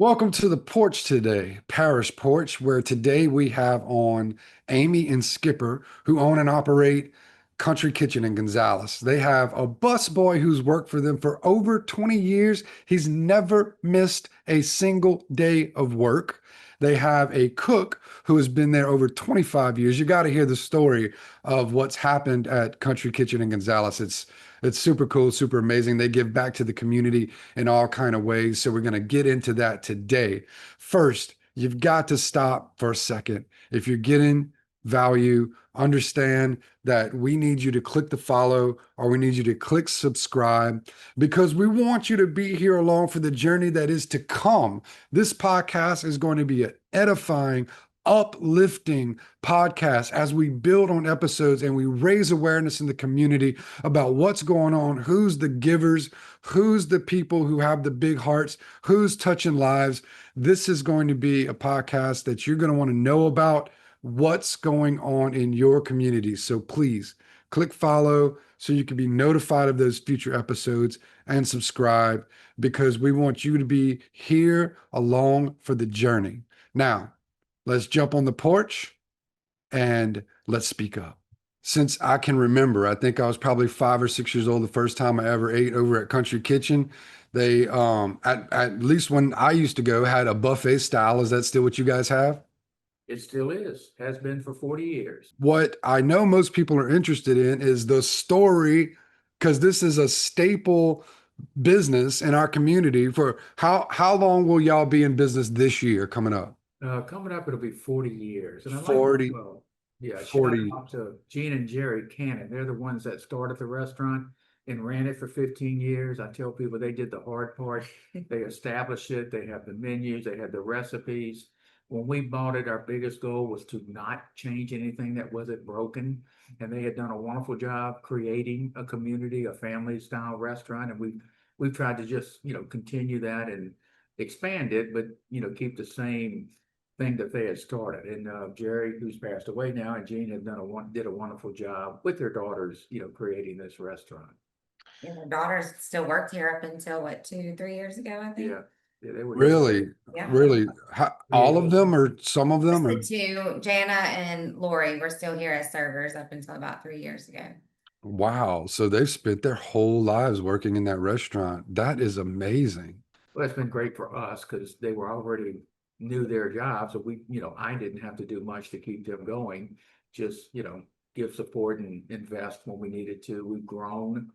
Welcome to the porch today, Parish Porch, where today we have on Amy and Skipper, who own and operate Country Kitchen in Gonzales. They have a busboy who's worked for them for over 20 years. He's never missed a single day of work. They have a cook who has been there over 25 years. You got to hear the story of what's happened at Country Kitchen in Gonzales. It's super cool, super amazing. They give back to the community in all kind of ways. So we're going to get into that today. First, you've got to stop for a second. If you're getting value, understand that we need you to click the follow or we need you to click subscribe because we want you to be here along for the journey that is to come. This podcast is going to be an edifying, uplifting podcast as we build on episodes and we raise awareness in the community about what's going on, who's the givers, who's the people who have the big hearts, who's touching lives. This is going to be a podcast that you're going to want to know about what's going on in your community. So please click follow so you can be notified of those future episodes and subscribe because we want you to be here along for the journey. Now, let's jump on the porch and let's speak up. Since I can remember, I think I was probably 5 or 6 years old the first time I ever ate over at Country Kitchen. They, at least when I used to go, had a buffet style. Is that still what you guys have? It still is, has been for 40 years. What I know most people are interested in is the story, because this is a staple business in our community. For how long will y'all be in business this year coming up? Coming up, it'll be 40 years. And I like, 40, well, yeah, shout 40. out to Gene and Jerry Cannon. They're the ones that started the restaurant and ran it for 15 years. I tell people they did the hard part. They established it. They have the menus. They had the recipes. When we bought it, our biggest goal was to not change anything that wasn't broken. And they had done a wonderful job creating a community, a family style restaurant. And we've tried to just, continue that and expand it, but, keep the same thing that they had started. And Jerry, who's passed away now, and Jean have did a wonderful job with their daughters, creating this restaurant. And their daughters still worked here up until what, 2, 3 years ago, I think. Yeah, they were Really, Yeah. really, all of them or some of them? Just the two, Jana and Lori, were still here as servers up until about 3 years ago. Wow. So they've spent their whole lives working in that restaurant. That is amazing. Well, it's been great for us because they were already knew their job. So I didn't have to do much to keep them going. Just, give support and invest when we needed to. We've grown,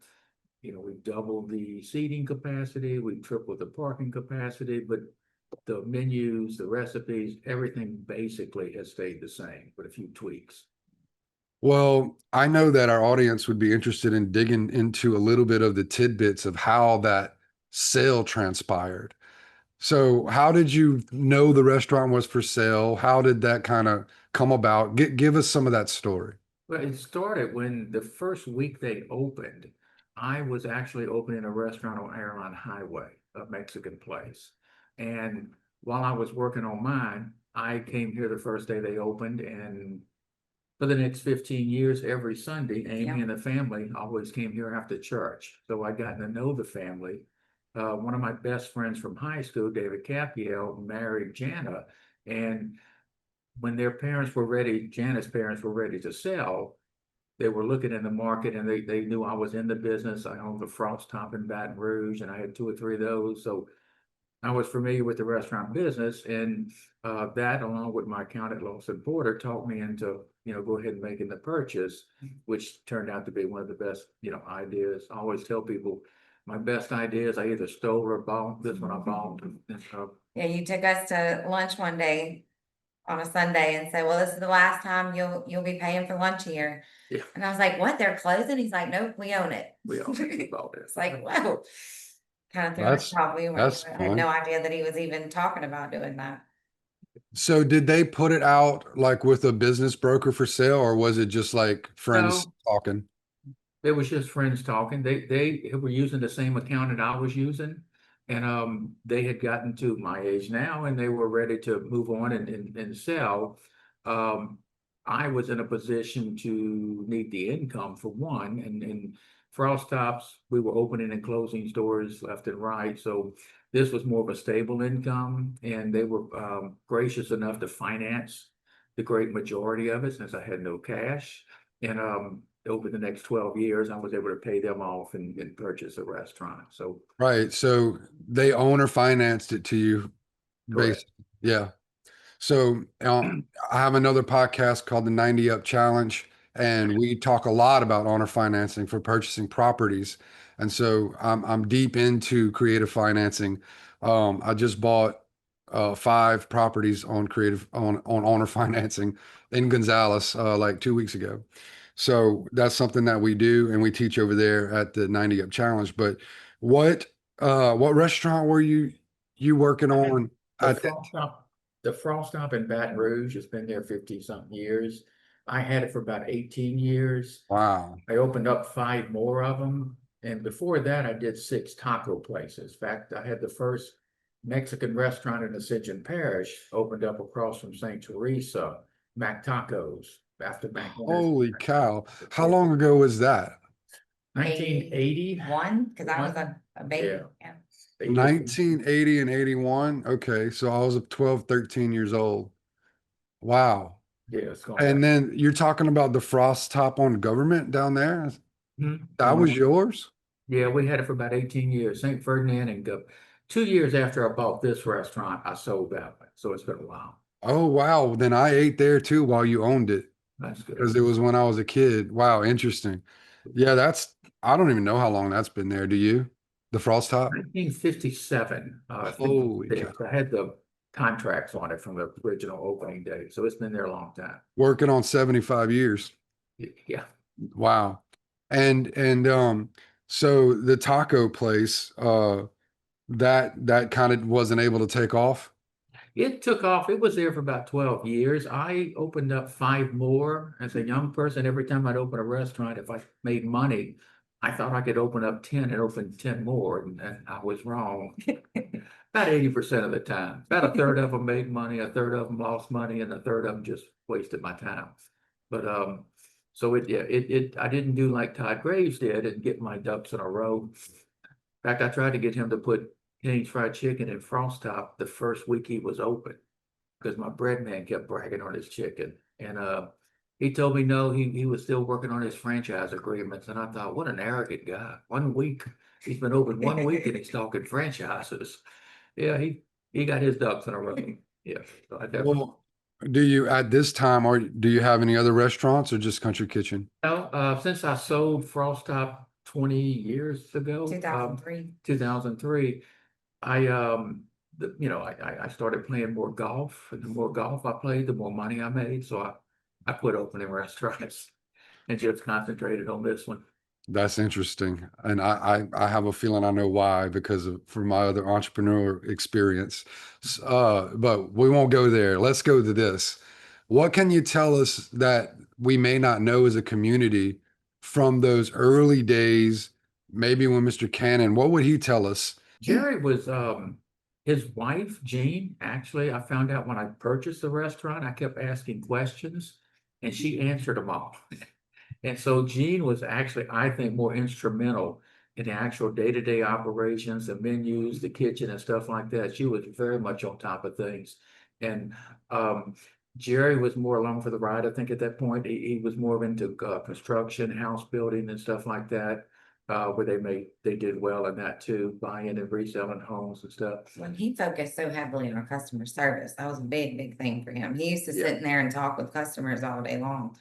we've doubled the seating capacity, we've tripled the parking capacity, but the menus, the recipes, everything basically has stayed the same with a few tweaks. Well, I know that our audience would be interested in digging into a little bit of the tidbits of how that sale transpired. So, how did you know the restaurant was for sale? How did that kind of come about? Give us some of that story. Well, it started when the first week they opened. I was actually opening a restaurant on Airline Highway, a Mexican place. And while I was working on mine, I came here the first day they opened, and for the next 15 years, every Sunday, Amy and the family always came here after church. So I got to know the family. One of my best friends from high school, David Capiel, married Jana. And when their parents were ready, Jana's parents were ready to sell, they were looking in the market and they knew I was in the business. I owned the Frost Top in Baton Rouge and I had 2 or 3 of those. So I was familiar with the restaurant business, and that, along with my accountant Lawson Porter, taught me into, go ahead and making the purchase, which turned out to be one of the best, ideas. I always tell people my best ideas I either stole or bought. This one I bought. Yeah, you took us to lunch one day on a Sunday and said, well, this is the last time you'll be paying for lunch here. Yeah. And I was like, what, they're closing? He's like, nope, we own it. We bought it. It's like, whoa. Kind of threw us off. I had fun. no idea that he was even talking about doing that. So, did they put it out like with a business broker for sale, or was it just like friends talking? It was just friends talking. They were using the same accountant I was using, and they had gotten to my age now, and they were ready to move on and sell. I was in a position to need the income for one, and Frost Tops, we were opening and closing stores left and right. So This was more of a stable income, and they were gracious enough to finance the great majority of it since I had no cash. And over the next 12 years, I was able to pay them off and purchase a restaurant. So, Right. So they owner financed it to you, correct. basically. Yeah. So I have another podcast called the 90 Up Challenge, and we talk a lot about owner financing for purchasing properties. And so I'm deep into creative financing. I just bought 5 properties on creative on owner financing in Gonzales like 2 weeks ago. So that's something that we do and we teach over there at the 90 Up Challenge. But what what restaurant were you working I had on the at that? Frost Stop, the Frost Stop in Baton Rouge. It's been there 50 something years. I had it for about 18 years. Wow. I opened up 5 more of them. And before that, I did 6 taco places. In fact, I had the first Mexican restaurant in Ascension Parish opened up across from St. Teresa, Mac Tacos, after McInnis. Holy cow. How long ago was that? 1980. One, because I was a baby. Yeah. Yeah. They just, 1980 and 81. Okay. So I was 12, 13 years old. Wow. yeah, it's going back. And then you're talking about the frost top on government down there? Mhm. That was yours? Yeah, we had it for about 18 years, St. Ferdinand and 2 years after I bought this restaurant, I sold that one. So it's been a while. Oh, wow. Then I ate there too while you owned it That's good. because it was when I was a kid. Wow. Interesting. Yeah. I don't even know how long that's been there. Do you? The frost top? 1957, Holy cow. I had the contracts on it from the original opening day, so it's been there a long time. Working on 75 years. Yeah, Wow. And so the taco place, that kind of wasn't able to take off. it took off. It was there for about 12 years. I opened up 5 more as a young person. Every time I'd open a restaurant, if I made money, I thought I could open up 10 and open 10 more, and I was wrong. About 80% of the time. About a third of them made money, a third of them lost money, and a third of them just wasted my time. But so I didn't do like Todd Graves did and get my ducks in a row. In fact, I tried to get him to put Kenny's Fried Chicken in Frost Top the first week he was open because my bread man kept bragging on his chicken. And he told me no, he was still working on his franchise agreements. And I thought, what an arrogant guy. 1 week, he's been open 1 week and he's talking franchises. Yeah, he got his ducks in a row. Yeah, so I definitely. Well, do you at this time, or do you have any other restaurants or just Country Kitchen? Well, since I sold Frost Top 20 years ago, 2003. 2003, I started playing more golf, and the more golf I played, the more money I made. So I quit opening restaurants and just concentrated on this one. That's interesting. And I have a feeling I know why because of from my other entrepreneur experience. But we won't go there. Let's go to this. What can you tell us that we may not know as a community from those early days, maybe when Mr. Cannon, what would he tell us? Jerry was his wife, Jean, actually, I found out when I purchased the restaurant, I kept asking questions and she answered them all. And so Jean was actually, I think, more instrumental in the actual day-to-day operations, the menus, the kitchen and stuff like that. She was very much on top of things. And Jerry was more along for the ride, I think, at that point. He was more into construction, house building and stuff like that. Where they did well in that too, buying and reselling homes and stuff. When he focused so heavily on customer service, that was a big, big thing for him. He used to Yeah. sit in there and talk with customers all day long,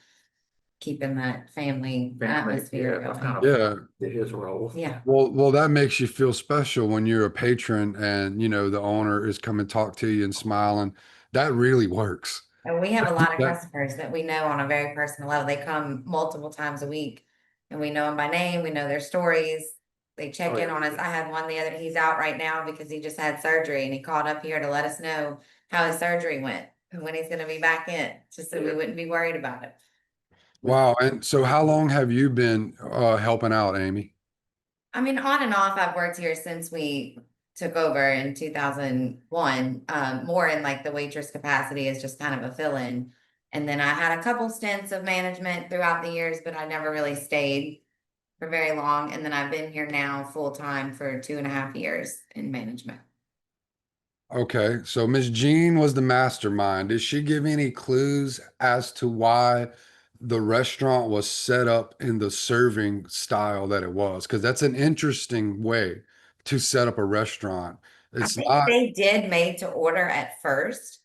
keeping that family atmosphere Yeah, that's going. kind of Yeah. his role. Yeah. Well, that makes you feel special when you're a patron and the owner is coming talk to you and smiling. That really works. And we have a lot of That- customers that we know on a very personal level. They come multiple times a week and we know them by name. We know their stories. They check Oh, in yeah. on us. I had one the other, he's out right now because he just had surgery and he called up here to let us know how his surgery went and when he's gonna be back in, just so we Yeah. wouldn't be worried about it. Wow. And so how long have you been helping out, Amy? I mean, on and off, I've worked here since we took over in 2001, more in like the waitress capacity as just kind of a fill-in. And then I had a couple stints of management throughout the years, but I never really stayed for very long. And then I've been here now full-time for 2.5 years in management. Okay, so Miss Jean was the mastermind. Did she give any clues as to why the restaurant was set up in the serving style that it was? Because that's an interesting way to set up a restaurant. I It's think not, they did made to order at first.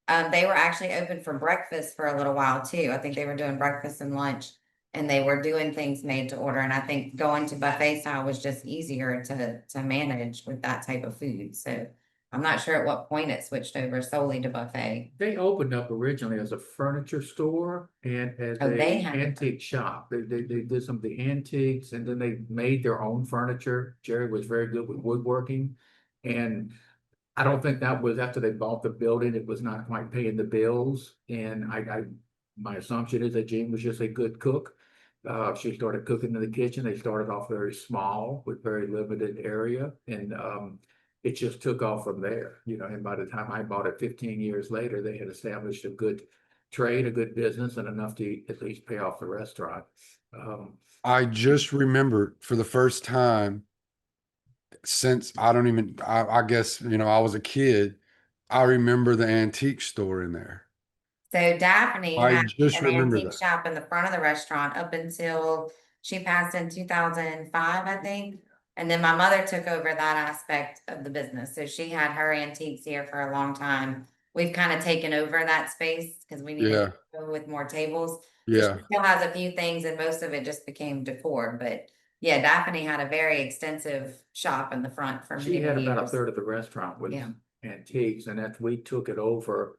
They were actually open for breakfast for a little while too. I think they were doing breakfast and lunch and they were doing things made to order. And I think going to buffet style was just easier to manage with that type of food. So I'm not sure at what point it switched over solely to buffet. They opened up originally as a furniture store and as Oh, a they had. antique shop. They did some of the antiques and then they made their own furniture. Jerry was very good with woodworking. And I don't think that was after they bought the building, it was not quite paying the bills. And my assumption is that Jean was just a good cook. She started cooking in the kitchen. They started off very small with very limited area and, it just took off from there, and by the time I bought it 15 years later, they had established a good trade, a good business and enough to at least pay off the restaurant. I just remembered for the first time since I don't even, I guess, I was a kid. I remember the antique store in there. So Daphne I had just an remember antique that. shop in the front of the restaurant up until she passed in 2005, I think. And then my mother took over that aspect of the business. So she had her antiques here for a long time. We've kind of taken over that space because we needed Yeah, to go with more tables. So she yeah. still has a few things and most of it just became decor. But yeah, Daphne had a very extensive shop in the front for She many had about a years. third of the restaurant was Yeah. antiques and that we took it over.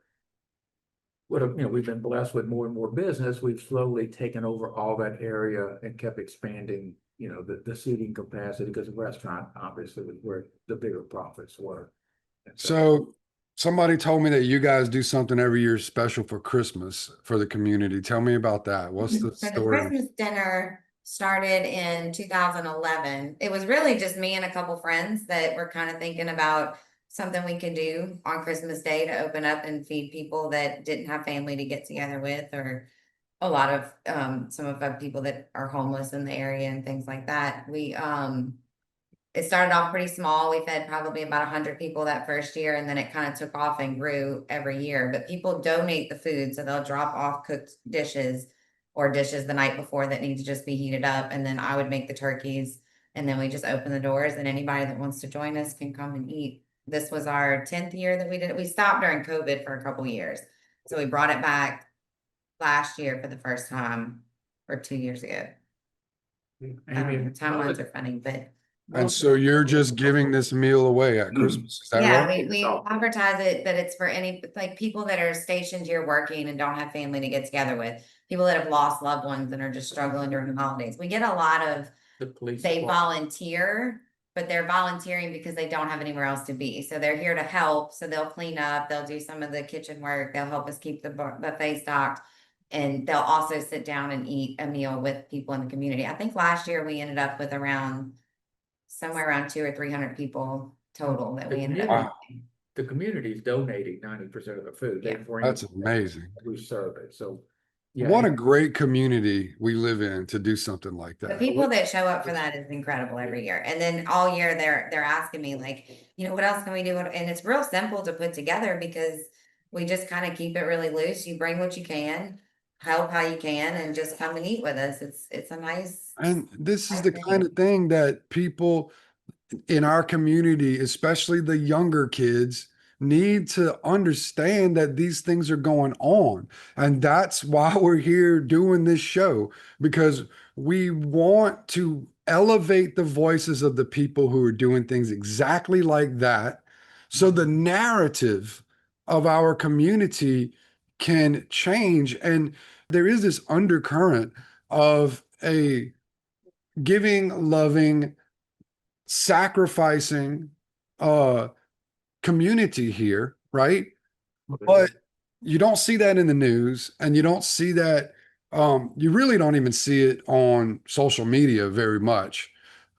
We've been blessed with more and more business. We've slowly taken over all that area and kept expanding, the seating capacity because the restaurant obviously was where the bigger profits were. And So somebody told me that you guys do something every year special for Christmas for the community. Tell me about that. What's the So the story? Christmas dinner started in 2011. It was really just me and a couple friends that were kind of thinking about something we could do on Christmas Day to open up and feed people that didn't have family to get together with, or a lot of some of the people that are homeless in the area and things like that. It started off pretty small. We fed probably about 100 people that first year, and then it kind of took off and grew every year. But people donate the food, so they'll drop off cooked dishes or dishes the night before that need to just be heated up. And then I would make the turkeys, and then we just open the doors, and anybody that wants to join us can come and eat. This was our 10th year that we did it. We stopped during COVID for a couple years, so we brought it back last year for the first time, or 2 years ago. Timelines are funny, but. And so you're just giving this meal away at Christmas. Is that Yeah, right? we advertise it that it's for any, like, people that are stationed here working and don't have family to get together with, people that have lost loved ones and are just struggling during the holidays. We get a lot of, the police. they department- volunteer, but they're volunteering because they don't have anywhere else to be. So they're here to help. So they'll clean up, they'll do some of the kitchen work, they'll help us keep the buffet stocked. And they'll also sit down and eat a meal with people in the community. I think last year we ended up with somewhere around 200 or 300 people total that we ended up. Wow, eating. The community is donating 90% of the food. They Yeah. bring that's it, amazing. we serve it. So, yeah. What a great community we live in to do something like The that. people that show up for that is incredible every year. And then all year they're asking me, like, what else can we do? And it's real simple to put together because we just kind of keep it really loose. You bring what you can, help how you can, and just come and eat with us. It's a nice. And this is the thing. kind of thing that people in our community, especially the younger kids, need to understand that these things are going on. And that's why we're here doing this show, because we want to elevate the voices of the people who are doing things exactly like that. So the narrative of our community can change. And there is this undercurrent of a giving, loving, sacrificing community here, right? But you don't see that in the news, and you don't see that, you really don't even see it on social media very much.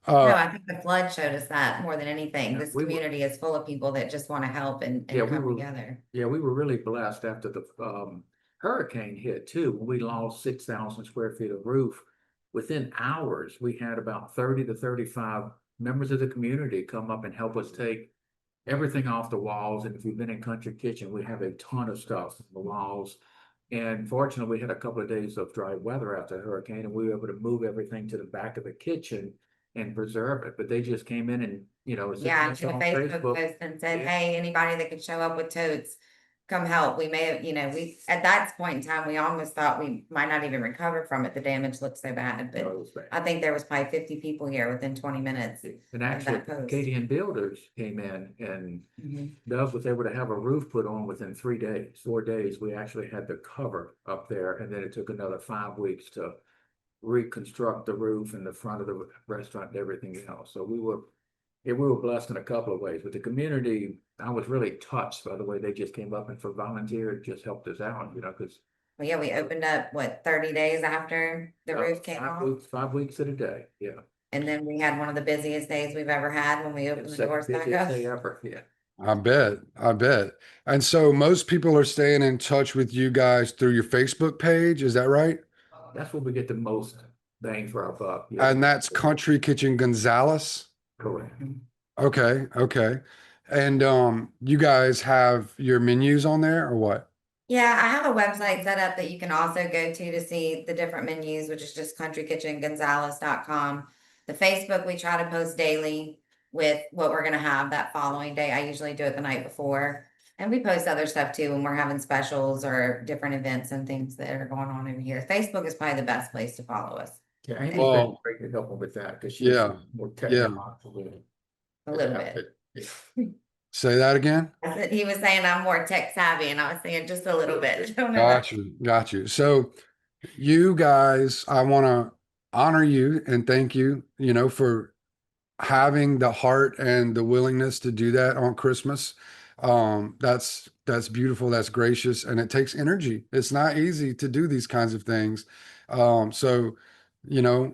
No, I think the flood showed us that more than anything. Yeah, This we were- community is full of people that just want to help and Yeah, we come were- together. Yeah, we were really blessed after the hurricane hit too. When we lost 6,000 square feet of roof, within hours, we had about 30 to 35 members of the community come up and help us take everything off the walls. And if you've been in Country Kitchen, we have a ton of stuff on the walls. And fortunately, we had a couple of days of dry weather after the hurricane, and we were able to move everything to the back of the kitchen and preserve it. But they just came in and, as Yeah, it's and on a Facebook Facebook. post and said, Yeah. hey, anybody that could show up with totes, come help. We may have, we, at that point in time, we almost thought we might not even recover from it. The damage looked so bad, No, but it was bad. I think there was probably 50 people here within 20 minutes. And actually, that post. Acadian Builders came in and Mhm. Doug was able to have a roof put on within 4 days. We actually had the cover up there, and then it took another 5 weeks to reconstruct the roof and the front of the restaurant and everything else. So we were blessed in a couple of ways. With the community, I was really touched by the way they just came up and for volunteer, just helped us out, because Well, yeah, we opened up, 30 days after the roof came off? 5 weeks at a day, yeah. And then we had one of the busiest days we've ever had when we opened the doors back Busiest up. day ever, yeah. I bet. And so most people are staying in touch with you guys through your Facebook page, is that right? That's where we get the most bang for our buck. Yeah. And that's Country Kitchen Gonzalez. Correct. Okay. And you guys have your menus on there or what? Yeah, I have a website set up that you can also go to see the different menus, which is just countrykitchengonzalez.com. The Facebook, we try to post daily with what we're gonna have that following day. I usually do it the night before. And we post other stuff too when we're having specials or different events and things that are going on over here. Facebook is probably the best place to follow us. Yeah, Amy's been Well, great to help me with that because she's yeah, more yeah. technological. A little bit. Yeah. Say that again? I said, he was saying I'm more tech savvy, and I was saying just a little bit. Don't know. Got you. So you guys, I want to honor you and thank you, for having the heart and the willingness to do that on Christmas. That's beautiful, that's gracious, and it takes energy. It's not easy to do these kinds of things. So, you know,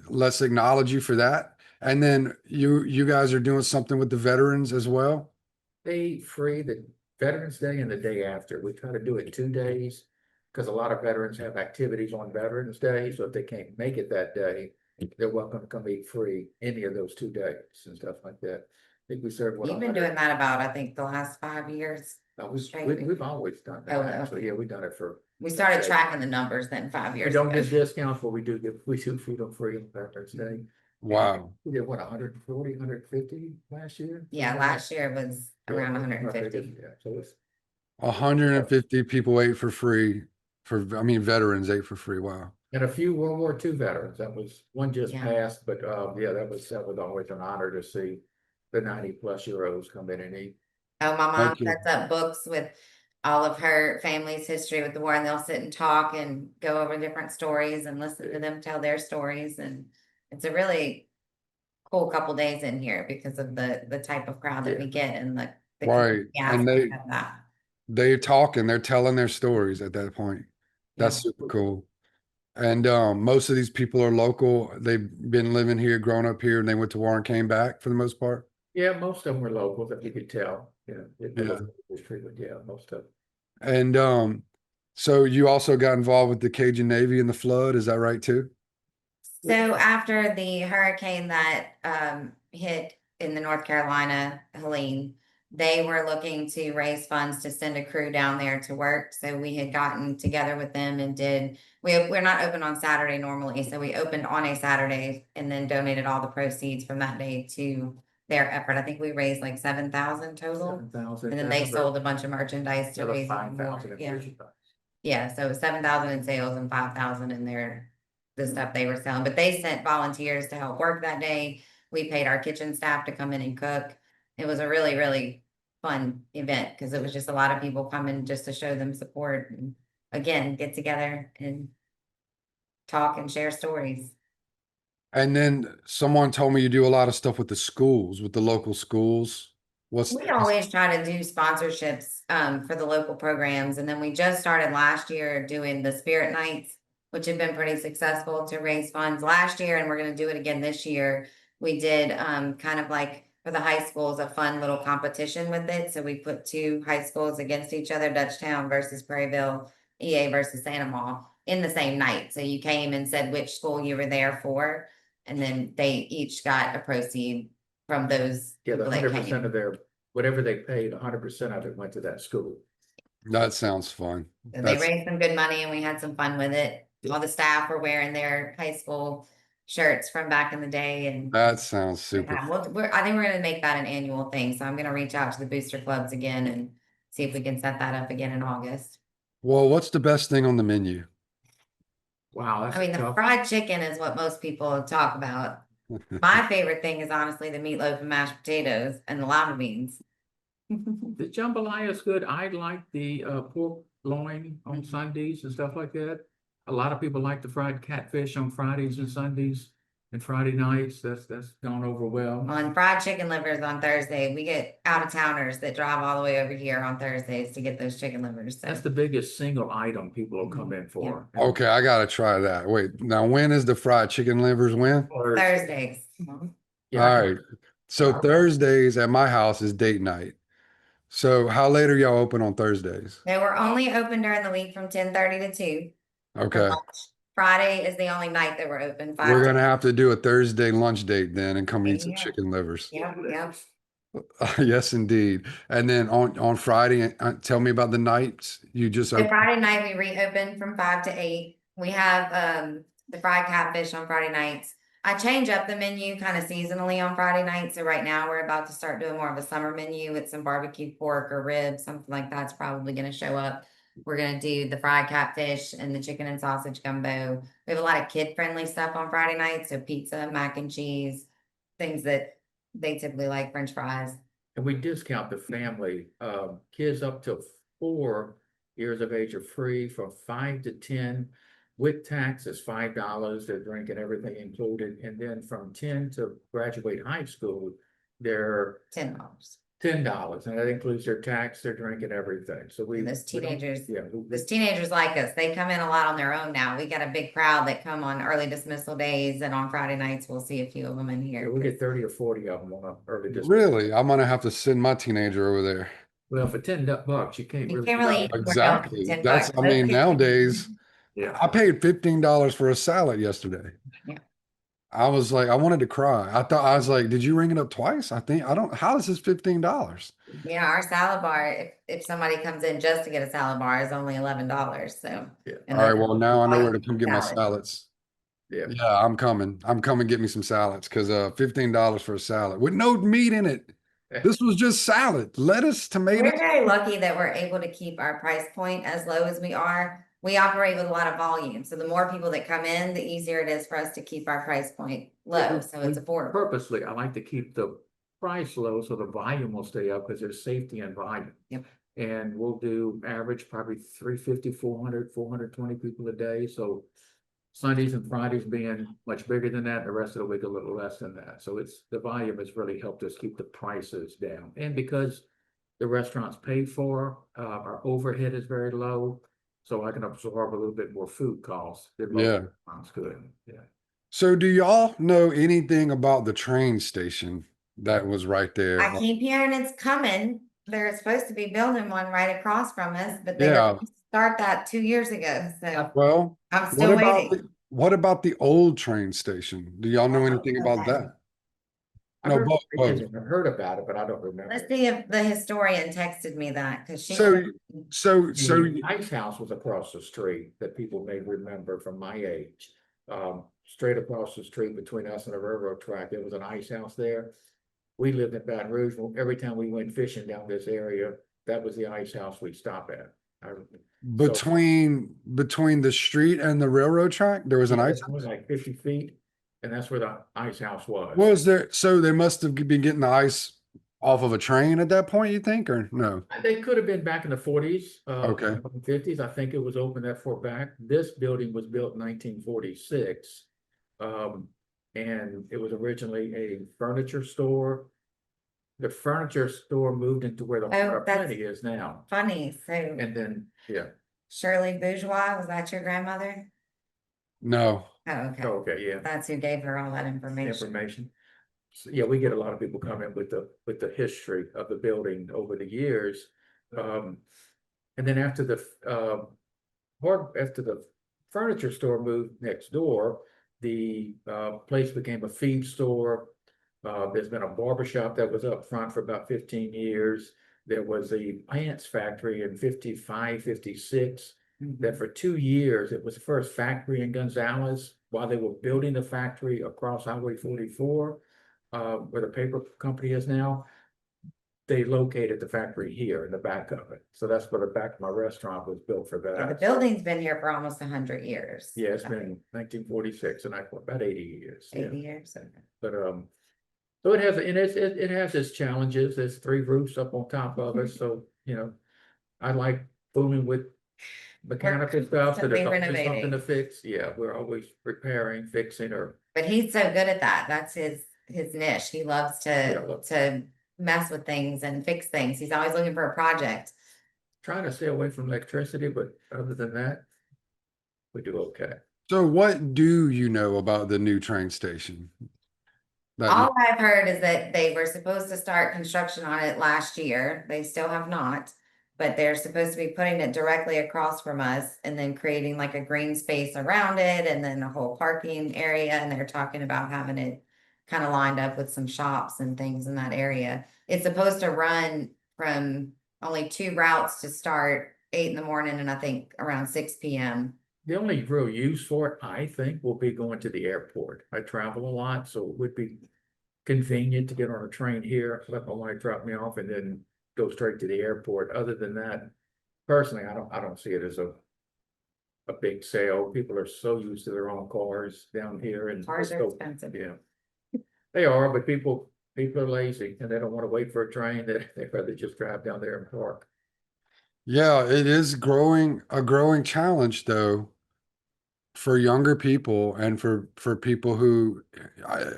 let's acknowledge you for that. And then you guys are doing something with the veterans as well. Day free, the Veterans Day and the day after. We try to do it 2 days because a lot of veterans have activities on Veterans Day. So if they can't make it that day, they're welcome to come eat free any of those 2 days and stuff like that. I think we serve what. You've been doing that about, I think, the last 5 years. We've always done that, Oh, actually. okay. Yeah, we've done it for. We started Okay. tracking the numbers then 5 We years don't ago. get discounts, but we do food on free on Veterans Day. Wow. We did what, 140, 150 last year? Yeah, last year was around 150. Yeah, so it's. 150 people ate for free veterans ate for free. Wow. And a few World War II veterans. That was one just Yeah. passed, but yeah, that was always an honor to see the 90+ year olds come in and eat. Oh, my mom Thank you. sets up books with all of her family's history with the war, and they'll sit and talk and go over different stories and listen to them tell their stories. And it's a really cool couple days in here because of the type of crowd that we get and the Right. And aspect of that. they're talking, they're telling their stories at that point. That's Yeah. super cool. And most of these people are local. They've been living here, grown up here, and they went to war and came back for the most part. Yeah, most of them were local that you could tell. Yeah. Yeah. Yeah, most of them. And so you also got involved with the Cajun Navy in the flood, is that right too? So after the hurricane that hit in the North Carolina, Helene, they were looking to raise funds to send a crew down there to work. So we had gotten together with them and we're not open on Saturday normally. So we opened on a Saturday and then donated all the proceeds from that day to their effort. I think we raised like 7,000 total. 7,000. And then they sold a bunch of merchandise to raise even more. 5,000. Yeah. Yeah, so 7,000 in sales and 5,000 in the stuff they were selling, but they sent volunteers to help work that day. We paid our kitchen staff to come in and cook. It was a really, really fun event because it was just a lot of people coming just to show them support and again, get together and talk and share stories. And then someone told me you do a lot of stuff with the schools, with the local schools. We always try to do sponsorships for the local programs. And then we just started last year doing the Spirit Nights, which have been pretty successful to raise funds last year. And we're going to do it again this year. We did kind of like for the high schools, a fun little competition with it. So we put 2 high schools against each other, Dutchtown versus Prairieville, EA versus Santa Maw in the same night. So you came and said which school you were there for. And then they each got a proceed from those. Yeah, the people that 100% came. of their whatever they paid, 100% of it went to that school. That sounds fun. So they That's raised some good money and we had some fun with it. All the staff were wearing their high school shirts from back in the day and that sounds super. yeah, I think we're gonna make that an annual thing. So I'm gonna reach out to the booster clubs again and see if we can set that up again in August. Well, what's the best thing on the menu? Wow, that's I mean, the tough. fried chicken is what most people talk about. My favorite thing is honestly the meatloaf and mashed potatoes and the lima beans. The jambalaya is good. I like the pork loin on Sundays and stuff like that. A lot of people like the fried catfish on Fridays and Sundays and Friday nights. That's gone over well. On fried chicken livers on Thursday, we get out of towners that drive all the way over here on Thursdays to get those chicken livers. So That's the biggest single item people will come in for. Okay, I gotta try that. Wait, now when is the fried chicken livers when? Or- Thursdays. yeah, I All can- right. So Thursdays at my house is date night. So how late are y'all open on Thursdays? They were only open during the week from 10:30 to 2. for Okay. lunch. Friday is the only night that we're open. 5 We're to- gonna have to do a Thursday lunch date then and come eat some Yeah. chicken livers. Yep, yep. Yes, indeed. And then on Friday, tell me about the nights you just So opened. Friday night, we reopen from 5 to 8. We have the fried catfish on Friday nights. I change up the menu kind of seasonally on Friday night. So right now we're about to start doing more of a summer menu with some barbecue pork or ribs, something like that's probably going to show up. We're going to do the fried catfish and the chicken and sausage gumbo. We have a lot of kid-friendly stuff on Friday night. So pizza, mac and cheese, things that they typically like, French fries. And we discount the family. Kids up to 4 years of age are free. From 5 to 10, with tax is $5. They're drinking everything included. And then from 10 to graduate high school, they're $10. $10, and that includes their tax, their drinking, everything. So we Those we don't- teenagers- yeah, Those teenagers like us. They come in a lot on their own now. We got a big crowd that come on early dismissal days and on Friday nights, we'll see a few of them in yeah, here. we get 30 or 40 of them on a early dismissal. Really? I'm gonna have to send my teenager over there. Well, for $10, you can't You really. can't really do eat that. Exactly. $10. That's, I mean, nowadays, Yeah. I paid $15 for a salad yesterday. Yeah. I was like, I wanted to cry. I was like, did you ring it up twice? How is this $15? Yeah, our salad bar, if somebody comes in just to get a salad bar is only $11. So. Yeah. and All right, that's well, now I know all where you to come get my salad. salads. Yeah. Yeah, I'm coming. I'm coming get me some salads because $15 for a salad with no meat in it. This was just salad, lettuce, tomatoes. We're very lucky that we're able to keep our price point as low as we are. We operate with a lot of volume. So the more people that come in, the easier it is for us to keep our price point low. So it's affordable. Purposely, I like to keep the price low so the volume will stay up because there's safety in volume. Yep. And we'll do average probably 350, 400, 420 people a day. So Sundays and Fridays being much bigger than that, the rest of the week a little less than that. So the volume has really helped us keep the prices down. And because the restaurant's paid for, our overhead is very low. So I can absorb a little bit more food costs. Yeah. Sounds good. Yeah. So do y'all know anything about the train station that was right there? I keep hearing it's coming. They're supposed to be building one right across from us, but they Yeah. were supposed to start that 2 years ago. So Well, I'm what still about waiting. what about the old train station? Do y'all know anything about Okay. that? I No, heard, both. I heard about it, but I don't remember. Let's see if the historian texted me that because she. So so The ice house was across the street that people may remember from my age. Straight across the street between us and the railroad track, there was an ice house there. We lived in Baton Rouge. Every time we went fishing down this area, that was the ice house we'd stop at. between the street and the railroad track, there was an ice It was like 50 feet, and that's where the ice house was. Was there? So they must have been getting the ice off of a train at that point, you think, or no? They could have been back in the 40s, Okay. 50s. I think it was open that far back. This building was built in 1946. And it was originally a furniture store. The furniture store moved into where the Oh, that's- Plenty is now. Funny. So And then, yeah, Shirley Bourgeois, was that your grandmother? No. Oh, okay. okay, yeah, That's who gave her all that information. information. So, yeah, we get a lot of people coming with the history of the building over the years. And then after the furniture store moved next door, the place became a feed store. There's been a barber shop that was up front for about 15 years. There was a pants factory in 55, 56. That for 2 years, it was the first factory in Gonzales while they were building the factory across Highway 44, where the paper company is now. They located the factory here in the back of it. So that's where the back of my restaurant was built for Yeah, the that. building's been here for almost 100 years. Yeah, it's I been think 1946 and about 80 years. Yeah. 80 years. Okay. But so it has, and it has its challenges. There's 3 roofs up on top of it. So, I like fooling with mechanical stuff. So there's always something Renovating. to fix. Yeah, we're always repairing, fixing, or But he's so good at that. That's his niche. He loves to mess with things and fix things. He's always looking for a project. trying to stay away from electricity. But other than that, we do okay. So what do you know about the new train station? All I've heard is that they were supposed to start construction on it last year. They still have not. But they're supposed to be putting it directly across from us and then creating like a green space around it and then a whole parking area. And they're talking about having it kind of lined up with some shops and things in that area. It's supposed to run from only 2 routes to start 8 in the morning and I think around 6 p.m. The only real use for it, I think, will be going to the airport. I travel a lot, so it would be convenient to get on a train here, let my wife drop me off, and then go straight to the airport. Other than that, personally, I don't see it as a big sale. People are so used to their own cars down here, and Cars are so, expensive. yeah, they are. But people are lazy, and they don't want to wait for a train. They'd rather just drive down there and park. Yeah, it is a growing challenge though for younger people and for people who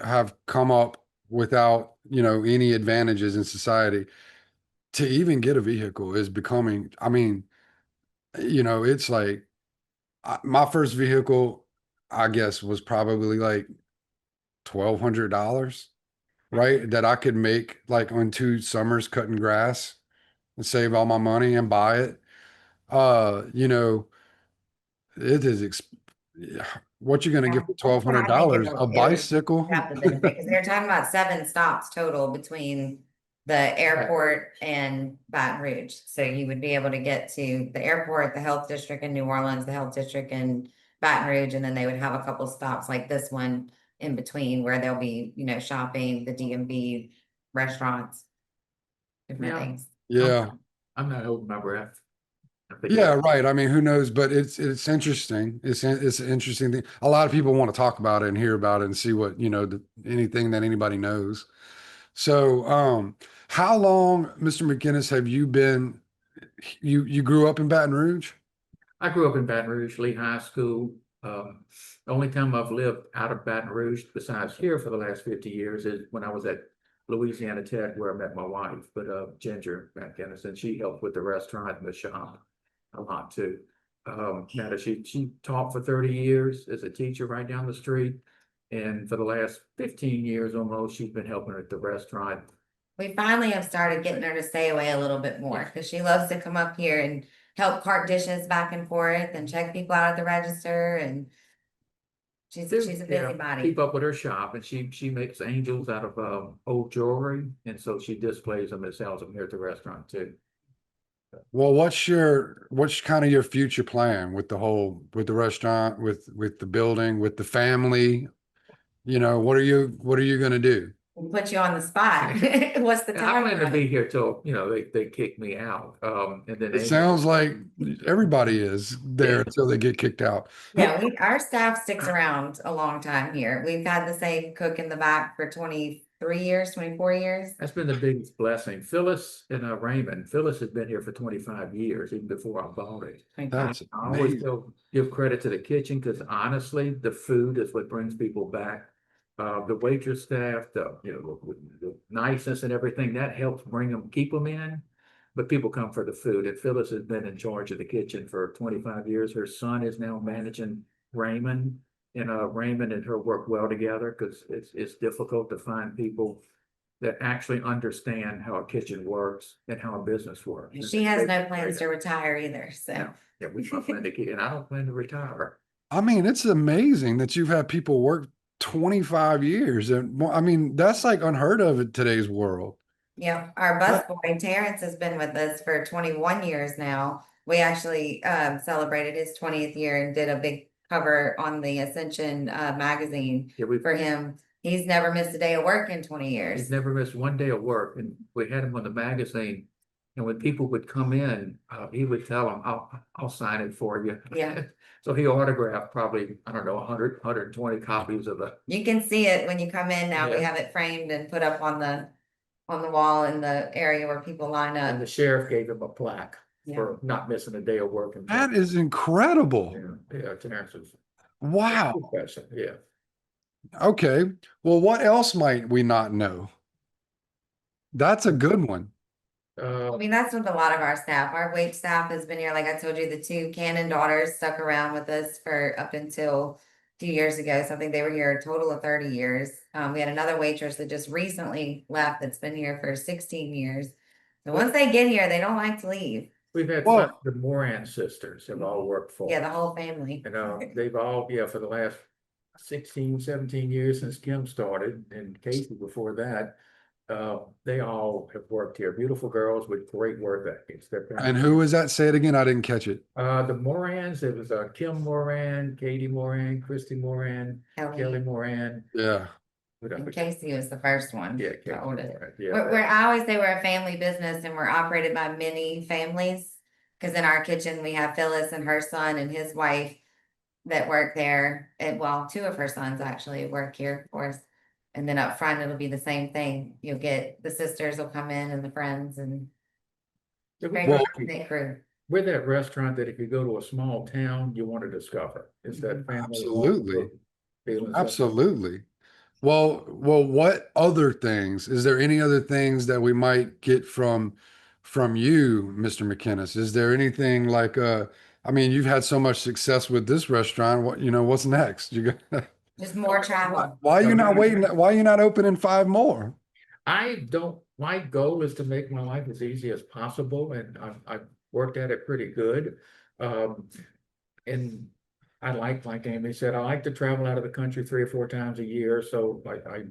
have come up without, any advantages in society. To even get a vehicle is becoming, I mean, it's like my first vehicle, I guess, was probably like $1,200, right? That I could make like on 2 summers cutting grass and save all my money and buy it. You know, it is yeah, what you're gonna get for That's what I think $1,200? A bicycle? have the benefit, because they're talking about 7 stops total between the airport and Baton Rouge. So you would be able to get to the airport, the health district in New Orleans, the health district in Baton Rouge, and then they would have a couple stops like this one in between where they'll be, shopping, the DMV, restaurants, different Yeah. things. Yeah. I'm not holding my breath. Yeah, right. I mean, who knows? But it's interesting. It's an interesting thing. A lot of people want to talk about it and hear about it and see what, anything that anybody knows. So, how long, Mr. McInnis, have you been, you grew up in Baton Rouge? I grew up in Baton Rouge, Lee High School. The only time I've lived out of Baton Rouge, besides here for the last 50 years, is when I was at Louisiana Tech, where I met my wife, but Ginger McInnis, and she helped with the restaurant and the shop a lot too. Now she taught for 30 years as a teacher right down the street. And for the last 15 years almost, she's been helping at the restaurant. We finally have started getting her to stay away a little bit more because she loves to come up here and help cart dishes back and forth and check people out at the register, and she's a busybody. Keep up with her shop, and she makes angels out of old jewelry, and so she displays them and sells them here at the restaurant too. Well, what's kind of your future plan with with the restaurant, with the building, with the family? What are you going to do? We'll put you on the spot. What's the I plan to timeline? be here till, they kick me out. And then It sounds like everybody is there until they get kicked out. Yeah, our staff sticks around a long time here. We've had the same cook in the back for 23 years, 24 years. That's been the biggest blessing. Phyllis and Raymond. Phyllis has been here for 25 years, even before I bought it. That's I always amazing. still give credit to the kitchen because honestly, the food is what brings people back. The waitress staff, the niceness and everything that helps keep them in. But people come for the food. And Phyllis has been in charge of the kitchen for 25 years. Her son is now managing Raymond, and Raymond and her work well together because it's difficult to find people that actually understand how a kitchen works and how a business works. She has no plans to retire either. So we don't plan to keep, and I don't plan to retire. I mean, it's amazing that you've had people work 25 years. And I mean, that's like unheard of in today's world. Yeah, our busboy Terrence has been with us for 21 years now. We actually celebrated his 20th year and did a big cover on the Ascension magazine Yeah, we for him. He's never missed a day of work in 20 He's years. never missed one day of work, and we had him on the magazine. And when people would come in, he would tell them, I'll sign it for you. Yeah. So he autographed probably, I don't know, 120 copies of the, You can see it when you come in now. We Yeah. have it framed and put up on the wall in the area where people line and up. the sheriff gave him a plaque Yeah. for not missing a day of work. That is incredible. Yeah, Terrence is. Wow. Profession, yeah. Okay. Well, what else might we not know? That's a good one. I mean, that's with a lot of our staff. Our wait staff has been here, like I told you, the two Cannon daughters stuck around with us for up until 2 years ago. So I think they were here a total of 30 years. We had another waitress that just recently left that's been here for 16 years. So once they get here, they don't like to leave. We've had Well- the Moran sisters have all worked for Yeah, us. the whole family. And they've all, for the last 16, 17 years since Kim started, and Casey before that, they all have worked here. Beautiful girls with great work ethics. And who was that? Say it again. I didn't catch it. The Morans, it was Kim Moran, Katie Moran, Christy Moran, Kelly Moran. Yeah. And Casey was the first one. Yeah, the Casey oldest. Moran, I always say we're a family business and we're operated by many families. Because in our kitchen, we have Phyllis and her son and his wife that work there. And well, two of her sons actually work here for us. And then up front, it'll be the same thing. You'll get the sisters will come in and the friends and very Well- big crew. We're that restaurant that if you go to a small town, you want to discover. It's that family. Absolutely. feeling. Absolutely. Well, what other things? Is there any other things that we might get from you, Mr. McInnis? Is there anything like I mean, you've had so much success with this restaurant. What's next? You got Just more travel. why are you not waiting? Why are you not opening 5 more? My goal is to make my life as easy as possible, and I've worked at it pretty good. And I like Amy said, I like to travel out of the country 3 or 4 times a year. So I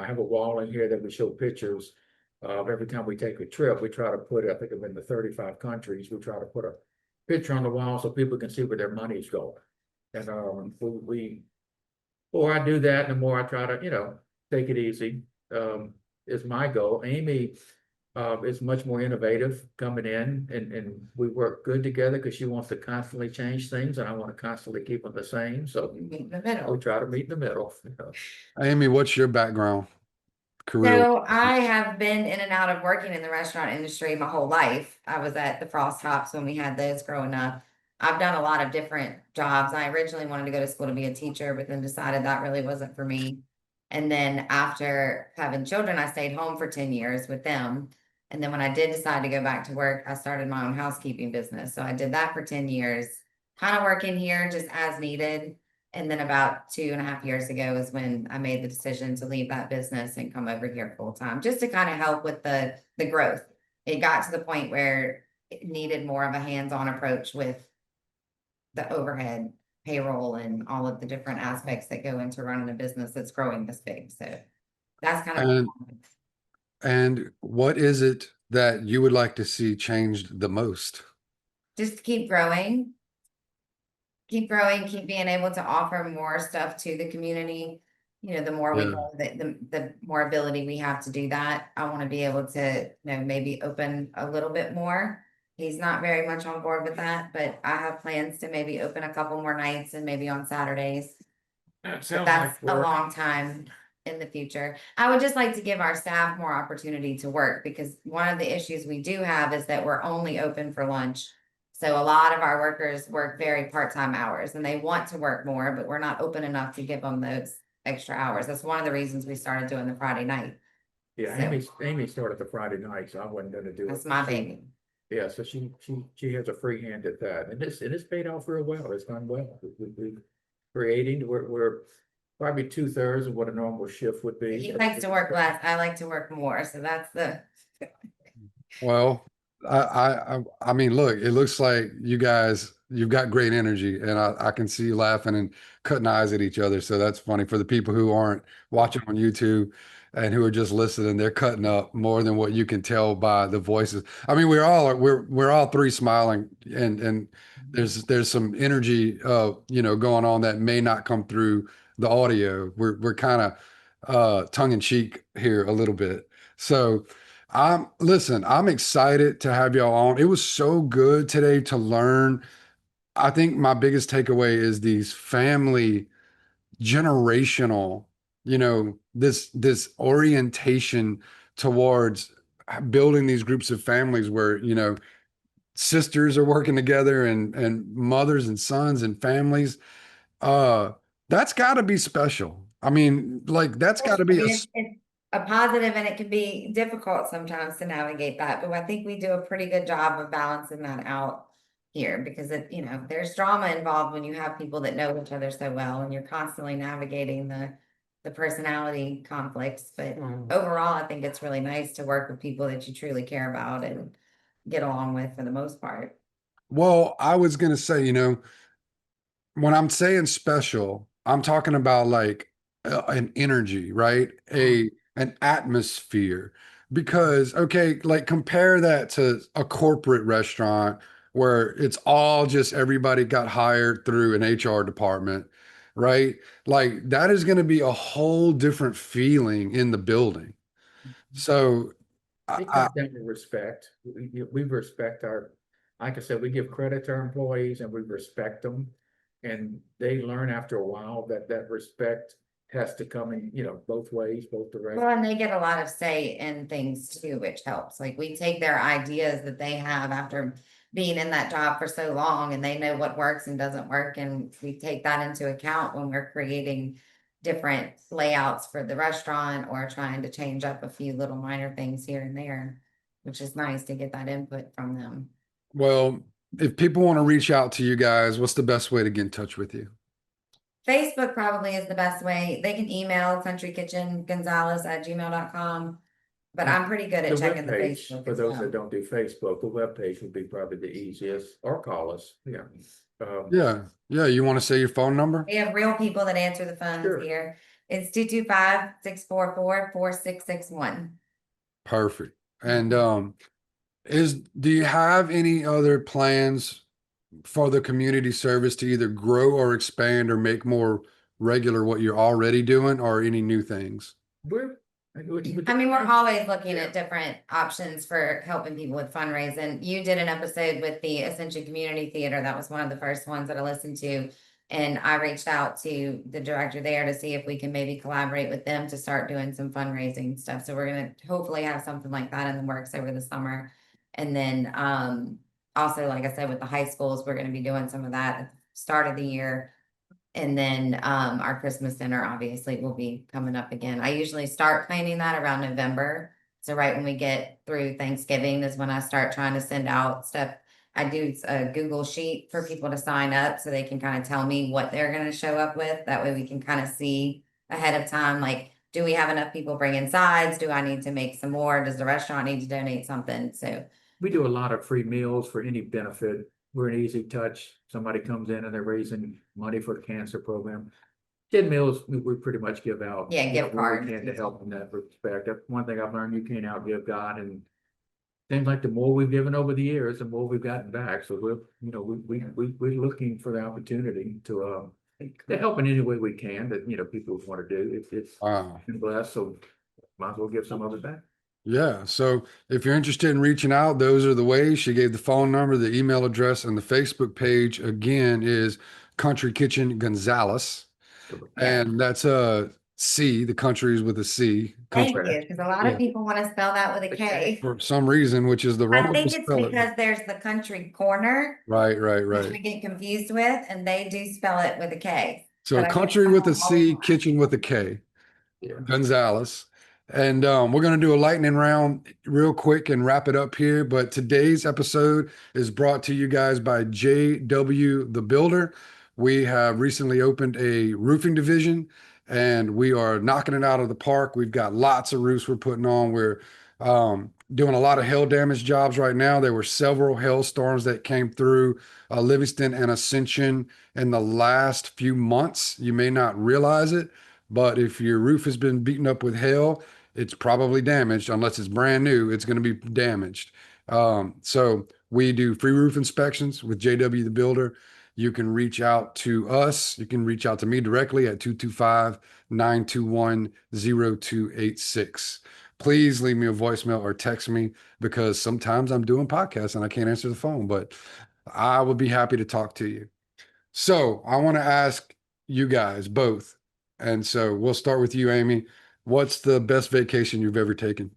have a wall in here that we show pictures of every time we take a trip. We try to put, I think I've been to 35 countries. We try to put a picture on the wall so people can see where their money's going. And the more I do that, the more I try to, take it easy, is my goal. Amy is much more innovative coming in, and we work good together because she wants to constantly change things and I want to constantly keep them the same. So Meet in the middle. we try to meet in the middle. Amy, what's your background? Career? So I have been in and out of working in the restaurant industry my whole life. I was at the Frost Tops when we had those growing up. I've done a lot of different jobs. I originally wanted to go to school to be a teacher, but then decided that really wasn't for me. And then after having children, I stayed home for 10 years with them. And then when I did decide to go back to work, I started my own housekeeping business. So I did that for 10 years, kind of working here just as needed. And then about 2.5 years ago is when I made the decision to leave that business and come over here full time, just to kind of help with the growth. It got to the point where it needed more of a hands-on approach with the overhead, payroll, and all of the different aspects that go into running a business that's growing this big. So that's kind of. And what is it that you would like to see changed the most? Just keep growing. Keep growing, keep being able to offer more stuff to the community. The more we go, the more ability we have to do that. I want to be able to, maybe open a little bit more. He's not very much on board with that, but I have plans to maybe open a couple more nights and maybe on Saturdays. But that's a long time in the future. I would just like to give our staff more opportunity to work, because one of the issues we do have is that we're only open for lunch. So a lot of our workers work very part-time hours and they want to work more, but we're not open enough to give them those extra hours. That's one of the reasons we started doing the Friday night. Yeah, Amy started the Friday night, so I wasn't gonna do it. That's my baby. Yeah, so she has a free hand at that, and it's paid off real well. It's done well. We're creating, we're probably 2/3 of what a normal shift would be. He likes to work less. I like to work more. So that's the. Well, I mean, look, it looks like you guys you've got great energy, and I can see you laughing and cutting eyes at each other. So that's funny for the people who aren't watching on YouTube and who are just listening. They're cutting up more than what you can tell by the voices. I mean, we're all three smiling, and there's some energy, going on that may not come through the audio. We're kind of tongue in cheek here a little bit. So I'm excited to have y'all on. It was so good today to learn. I think my biggest takeaway is these family generational, this orientation towards building these groups of families where, sisters are working together and mothers and sons and families. Uh, that's got to be special. I mean, like that's got to I be mean, it's a positive and it can be difficult sometimes to navigate that, but I think we do a pretty good job of balancing that out here because there's drama involved when you have people that know each other so well and you're constantly navigating the personality conflicts. But overall, I think it's really nice to work with people that you truly care about and get along with for the most part. well, I was gonna say, when I'm saying special, I'm talking about like an energy, right? An atmosphere. Because okay, like compare that to a corporate restaurant where it's all just everybody got hired through an HR department, right? Like that is going to be a whole different feeling in the building. So It I, comes down to respect. We respect like I said, we give credit to our employees and we respect them. And they learn after a while that that respect has to come in, both ways, both directions. Well, and they get a lot of say in things too, which helps. Like we take their ideas that they have after being in that job for so long and they know what works and doesn't work. And we take that into account when we're creating different layouts for the restaurant or trying to change up a few little minor things here and there, which is nice to get that input from them. well, if people want to reach out to you guys, what's the best way to get in touch with you? Facebook probably is the best way. They can email countrykitchengonzalez@gmail.com. But I'm pretty good at The checking the webpage, Facebook for as those well. that don't do Facebook, the webpage would be probably the easiest, or call us, yeah. Yeah. Yeah. You want to say your phone number? We have real people that answer the phones Sure. here. It's 225-644-4661. Perfect. And do you have any other plans for the community service to either grow or expand or make more regular what you're already doing or any new things? We're. I mean, we're always looking Yeah. at different options for helping people with fundraising. You did an episode with the Ascension Community Theater. That was one of the first ones that I listened to. And I reached out to the director there to see if we can maybe collaborate with them to start doing some fundraising stuff. So we're going to hopefully have something like that in the works over the summer. And then also, like I said, with the high schools, we're going to be doing some of that at the start of the year. And then our Christmas dinner obviously will be coming up again. I usually start planning that around November. So right when we get through Thanksgiving is when I start trying to send out stuff. I do a Google sheet for people to sign up so they can kind of tell me what they're going to show up with. That way we can kind of see ahead of time, like, do we have enough people bringing sides? Do I need to make some more? Does the restaurant need to donate something? So We do a lot of free meals for any benefit. We're an easy touch. Somebody comes in and they're raising money for the cancer program. 10 meals, we pretty much give out. Yeah, gift where we cards. can to help in that respect. That's one thing I've learned, you can't outgive God, and seems like the more we've given over the years, the more we've gotten back. So we're looking for the opportunity to help in any way we can that, people want to do. It's Wow. been blessed, so might as well give some of it back. Yeah. So if you're interested in reaching out, those are the ways. She gave the phone number, the email address, and the Facebook page again is Country Kitchen Gonzalez. yeah. And that's a C, the country is with a C. Thank Country you, because a lot of people want to spell that with a K. for some reason, which is the I wrong way think to it's spell it. because there's the country corner, Right, right, which we right. get confused with, and they do spell it with a K. So But I guess country with a I'm always C, wrong. kitchen with a K. Yeah. Gonzalez. And we're going to do a lightning round real quick and wrap it up here. But today's episode is brought to you guys by JW The Builder. We have recently opened a roofing division and we are knocking it out of the park. We've got lots of roofs we're putting on. We're doing a lot of hail damage jobs right now. There were several hailstorms that came through Livingston and Ascension in the last few months. You may not realize it, but if your roof has been beaten up with hail, it's probably damaged. Unless it's brand new, it's going to be damaged. So we do free roof inspections with JW the Builder. You can reach out to us. You can reach out to me directly at 225-921-0286. Please leave me a voicemail or text me, because sometimes I'm doing podcasts and I can't answer the phone, but I would be happy to talk to you. So I want to ask you guys both. And so we'll start with you, Amy. What's the best vacation you've ever taken?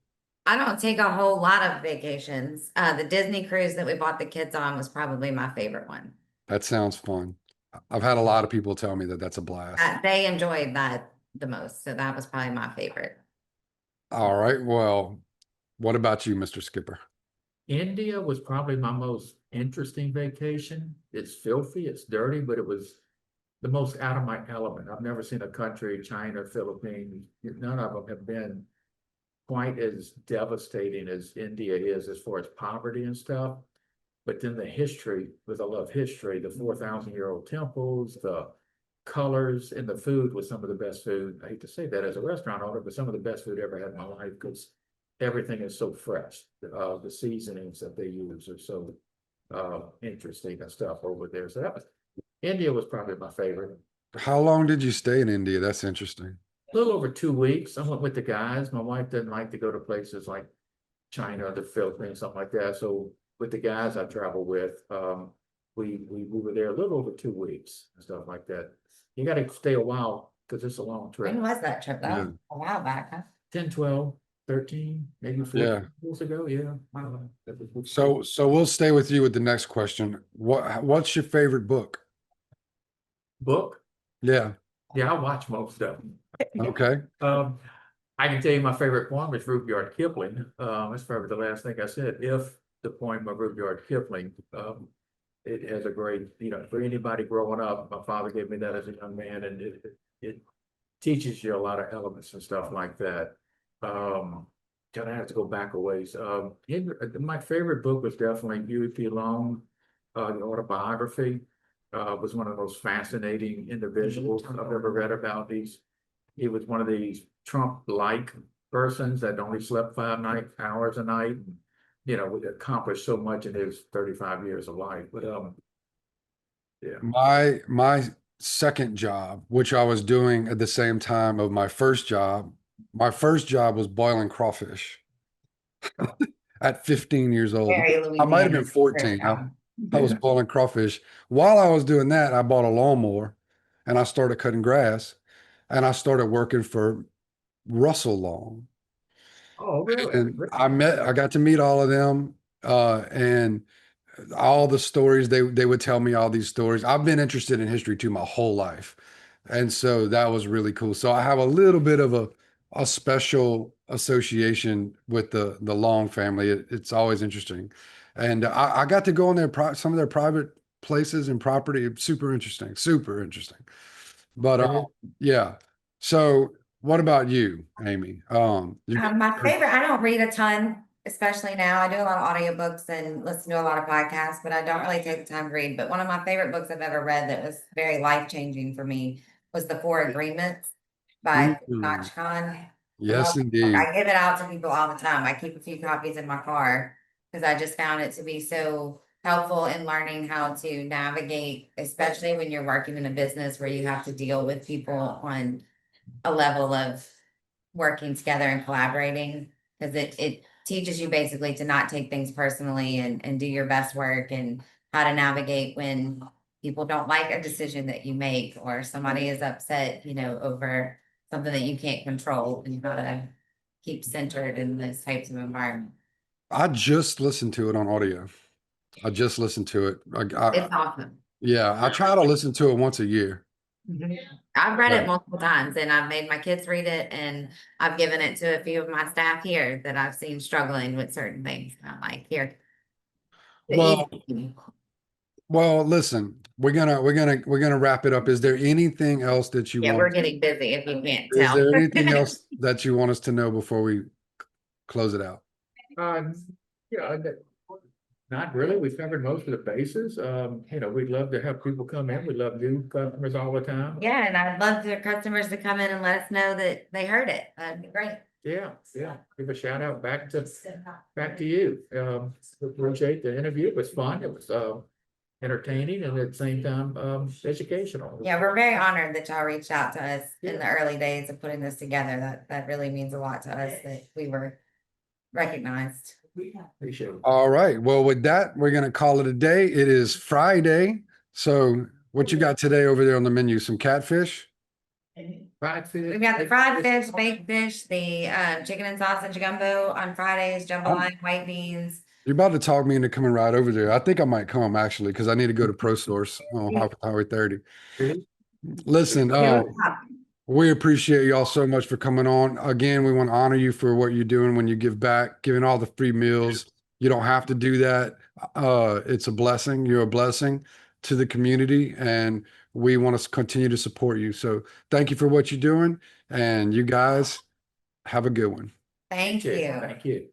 I don't take a whole lot of vacations. The Disney cruise that we bought the kids on was probably my favorite one. That sounds fun. I've had a lot of people tell me that that's a blast. They enjoyed that the most, so that was probably my favorite. All right. Well, what about you, Mr. Skipper? India was probably my most interesting vacation. It's filthy, it's dirty, but it was the most out of my element. I've never seen a country, China, Philippines, none of them have been quite as devastating as India is as far as poverty and stuff. But then the history, because I love history, the 4,000-year-old temples, the colors, and the food was some of the best food. I hate to say that as a restaurant owner, but some of the best food I ever had in my life, because everything is so fresh. The seasonings that they use are so interesting and stuff over there. So India was probably my favorite. How long did you stay in India? That's interesting. A little over 2 weeks. I went with the guys. My wife doesn't like to go to places like China, the Philippines, something like that. So with the guys I travel with, we were there a little over 2 weeks and stuff like that. You got to stay a while because it's a long trip. When was that trip? That Yeah. was a while back, huh? 10, 12, 13, maybe 14 Yeah. years ago. Yeah. So we'll stay with you with the next question. What's your favorite book? Book? Yeah. Yeah, I watch most of them. Okay. I can tell you my favorite poem is Rudyard Kipling. That's probably the last thing I said. If the poem of Rudyard Kipling, it has a great, for anybody growing up, my father gave me that as a young man, and it teaches you a lot of elements and stuff like that. Gonna have to go back a ways. My favorite book was definitely Huey P. Long, the autobiography. Was one of the most fascinating individuals I've ever read about. He was one of these Trump-like persons that only slept 5 hours a night. Accomplished so much in his 35 years of life. But yeah. My second job, which I was doing at the same time of my first job was boiling crawfish at 15 years old. Very I might have been Louisiana 14. first I was boiling crawfish. While I was doing that, I bought a lawnmower and I started cutting grass, and I started working for Russell Long. Oh, really? And I got to meet all of them, and all the stories they would tell me all these stories. I've been interested in history too my whole life. And so that was really cool. So I have a little bit of a special association with the Long family. It's always interesting. And I got to go on some of their private places and property. Super interesting, super interesting. But yeah. So what about you, Amy? My favorite, I don't read a ton, especially now. I do a lot of audiobooks and listen to a lot of podcasts, but I don't really take the time to read. But one of my favorite books I've ever read that was very life-changing for me was The Four Agreements by Notch Khan. Yes, indeed. I give it out to people all the time. I keep a few copies in my car because I just found it to be so helpful in learning how to navigate, especially when you're working in a business where you have to deal with people on a level of working together and collaborating, because it teaches you basically to not take things personally and do your best work, and how to navigate when people don't like a decision that you make, or somebody is upset, over something that you can't control, and you gotta keep centered in those types of environments. I just listened to it on audio. I just listened to it. It's awesome. Yeah, I try to listen to it once a year. I've read it multiple times, and I've made my kids read it, and I've given it to a few of my staff here that I've seen struggling with certain things. And I'm like, here. Well, listen, we're gonna wrap it up. Is there anything else that you Yeah, want? we're getting busy if you can't Is tell. there anything else that you want us to know before we close it out? Uh, yeah, not really. We've covered most of the bases. We'd love to have people come in. We love new customers all the time. Yeah, and I'd love for customers to come in and let us know that they heard it. That'd be great. Yeah, yeah. Give a shout out back to you. Appreciate the interview. It was fun. It was entertaining and at the same time educational. Yeah, we're very honored that y'all reached out to us in the early days of putting this together. That really means a lot to us that we were recognized. Appreciate it. All right. Well, with that, we're going to call it a day. It is Friday. So what you got today over there on the menu? Some catfish? Fried fish. We've got the fried fish, baked fish, the chicken and sausage gumbo on Fridays, jambalaya, white beans. You're about to talk me into coming right over there. I think I might come actually because I need to go to Pro Source on Highway 30. Listen, we appreciate y'all so much for coming on. Again, we want to honor you for what you're doing when you give back, giving all the free meals. You don't have to do that. It's a blessing. You're a blessing to the community, and we want to continue to support you. So thank you for what you're doing, and you guys have a good one. Thank you. Thank you.